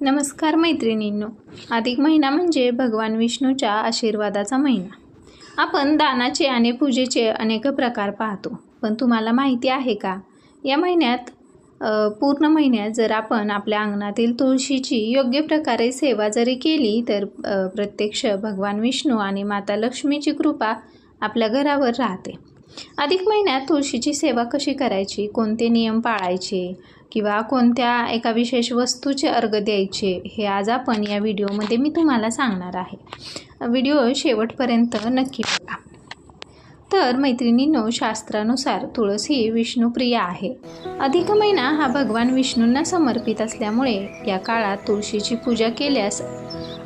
नमस्कार मैत्रिणींनो, अधिक महिना म्हणजे भगवान विष्णूच्या आशीर्वादाचा महिना. आपण दानाचे आणि पूजेचे अनेक प्रकार पाहतो, पण तुम्हाला माहिती आहे का, या महिन्यात पूर्ण महिन्यात जर आपण आपल्या अंगणातील तुळशीची योग्य प्रकारे सेवा जरी केली तर प्रत्यक्ष भगवान विष्णू आणि माता लक्ष्मीची कृपा आपल्या घरावर राहते. अधिक महिन्यात तुळशीची सेवा कशी करायची, कोणते नियम पाळायचे किंवा कोणत्या एका विशेष वस्तूचे अर्घ द्यायचे, हे आज आपण या व्हिडिओमध्ये मी तुम्हाला सांगणार आहे. व्हिडिओ शेवटपर्यंत नक्की बघा. तर मैत्रिणींनो, शास्त्रानुसार तुळस ही विष्णुप्रिय आहे. अधिक महिना हा भगवान विष्णूंना समर्पित असल्यामुळे या काळात तुळशीची पूजा केल्यास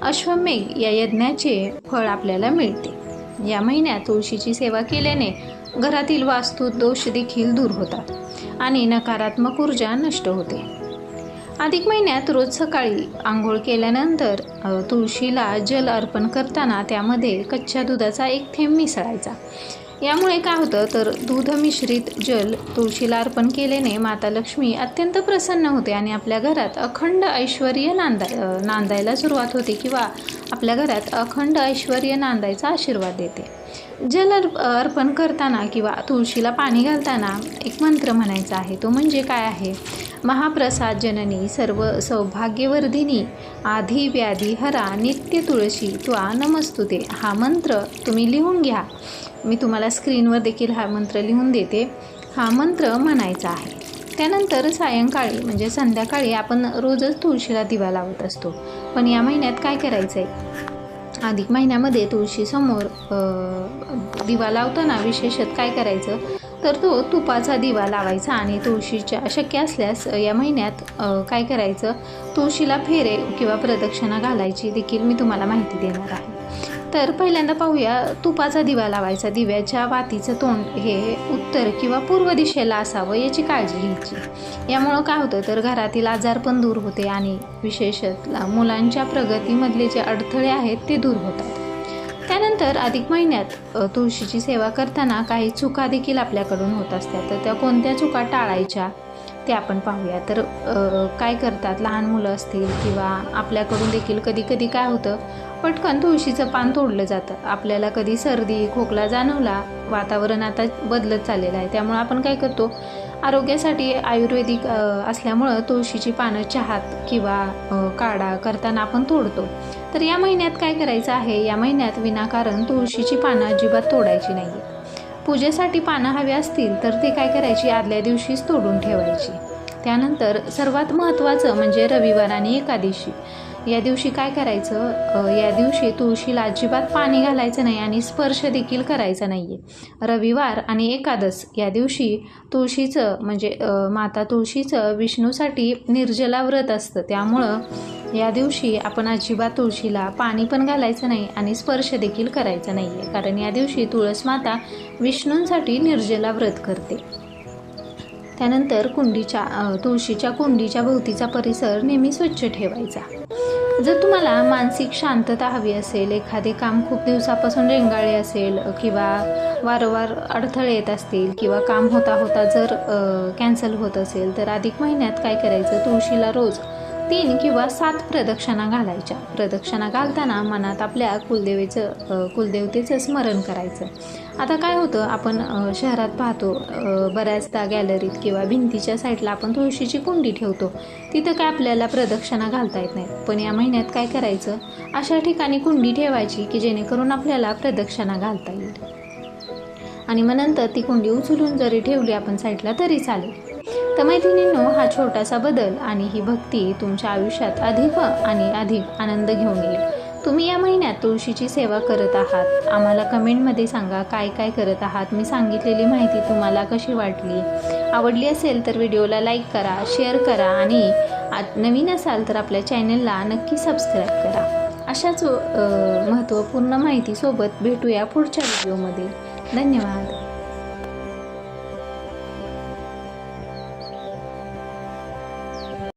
अश्वमेघ या यज्ञाचे फळ आपल्याला मिळते. या महिन्यात तुळशीची सेवा केल्याने घरातील वास्तू दोष देखील दूर होतात आणि नकारात्मक ऊर्जा नष्ट होते. अधिक महिन्यात रोज सकाळी आंघोळ केल्यानंतर तुळशीला जल अर्पण करताना त्यामध्ये कच्च्या दुधाचा एक थेंब मिसळायचा. यामुळे काय होतं तर दूध मिश्रित जल तुळशीला अर्पण केल्याने माता लक्ष्मी अत्यंत प्रसन्न होते आणि आपल्या घरात अखंड ऐश्वर्य नांदायला सुरुवात होते किंवा आपल्या घरात अखंड ऐश्वर्य नांदायचा आशीर्वाद देते. जल अर्पण करताना किंवा तुळशीला पाणी घालताना एक मंत्र म्हणायचा आहे. तो म्हणजे काय आहे? महाप्रसाद जननी सर्व सौभाग्यवर्धिनी आधी व्याधी हरा नित्य तुळशी त्वा नमस्तुते. हा मंत्र तुम्ही लिहून घ्या. मी तुम्हाला स्क्रीनवर देखील हा मंत्र लिहून देते. हा मंत्र म्हणायचा आहे. त्यानंतर सायंकाळी म्हणजे संध्याकाळी आपण रोजच तुळशीला दिवा लावत असतो, पण या महिन्यात काय करायचं आहे, अधिक महिन्यामध्ये तुळशीसमोर दिवा लावताना विशेषतः काय करायचं तर तो तुपाचा दिवा लावायचा आणि तुळशीच्या शक्य असल्यास या महिन्यात काय करायचं, तुळशीला फेरे किंवा प्रदक्षिणा घालायची देखील मी तुम्हाला माहिती देणार आहे. तर पहिल्यांदा पाहूया, तुपाचा दिवा लावायचा. दिव्याच्या वातीचं तोंड हे उत्तर किंवा पूर्व दिशेला असावं याची काळजी घ्यायची. यामुळं काय होतं तर घरातील आजार पण दूर होते आणि विशेषतः मुलांच्या प्रगतीमधले जे अडथळे आहेत ते दूर होतात. त्यानंतर अधिक महिन्यात तुळशीची सेवा करताना काही चुका देखील आपल्याकडून होत असतात. तर त्या कोणत्या चुका टाळायच्या ते आपण पाहूया. तर काय करतात, लहान मुलं असतील किंवा आपल्याकडून देखील कधी कधी काय होतं, पटकन तुळशीचं पान तोडलं जातं. आपल्याला कधी सर्दी खोकला जाणवला, वातावरण आता बदलत चाललेलं आहे, त्यामुळं आपण काय करतो, आरोग्यासाठी आयुर्वेदिक असल्यामुळं तुळशीची पानं चहात किंवा काढा करताना आपण तोडतो. तर या महिन्यात काय करायचं आहे, या महिन्यात विनाकारण तुळशीची पानं अजिबात तोडायची नाही. पूजेसाठी पानं हवी असतील तर ते काय करायची, आदल्या दिवशीच तोडून ठेवायची. त्यानंतर सर्वात महत्त्वाचं म्हणजे रविवार आणि एकादशी या दिवशी काय करायचं, या दिवशी तुळशीला अजिबात पाणी घालायचं नाही आणि स्पर्श देखील करायचा नाही आहे. रविवार आणि एकादश या दिवशी तुळशीचं म्हणजे माता तुळशीचं विष्णूसाठी निर्जला व्रत असतं. त्यामुळं या दिवशी आपण अजिबात तुळशीला पाणी पण घालायचं नाही आणि स्पर्श देखील करायचा नाही आहे, कारण या दिवशी तुळस माता विष्णूंसाठी निर्जला व्रत करते. त्यानंतर तुळशीच्या कुंडीच्या भोवतीचा परिसर नेहमी स्वच्छ ठेवायचा. जर तुम्हाला मानसिक शांतता हवी असेल, एखादे काम खूप दिवसापासून रेंगाळले असेल किंवा वारंवार अडथळे येत असतील किंवा काम होता होता जर कॅन्सल होत असेल, तर अधिक महिन्यात काय करायचं, तुळशीला रोज 3 किंवा 7 प्रदक्षिणा घालायच्या. प्रदक्षिणा घालताना मनात आपल्या कुलदेवतेचं स्मरण करायचं. आता काय होतं, आपण शहरात पाहतो बऱ्याचदा गॅलरीत किंवा भिंतीच्या साईडला आपण तुळशीची कुंडी ठेवतो, तिथं काय आपल्याला प्रदक्षिणा घालता येत नाही. पण या महिन्यात काय करायचं, अशा ठिकाणी कुंडी ठेवायची की जेणेकरून आपल्याला प्रदक्षिणा घालता येईल आणि मग नंतर ती कुंडी उचलून जरी ठेवली आपण साईडला तरी चालेल. तर मैत्रिणींनो, हा छोटासा बदल आणि ही भक्ती तुमच्या आयुष्यात अधिक आणि अधिक आनंद घेऊन येईल. तुम्ही या महिन्यात तुळशीची सेवा करत आहात, आम्हाला कमेंटमध्ये सांगा काय काय करत आहात. मी सांगितलेली माहिती तुम्हाला कशी वाटली, आवडली असेल तर व्हिडिओला लाईक करा, शेअर करा आणि नवीन असाल तर आपल्या चॅनलला नक्की सबस्क्राईब करा. अशाच महत्त्वपूर्ण माहितीसोबत भेटूया पुढच्या व्हिडिओमध्ये. धन्यवाद.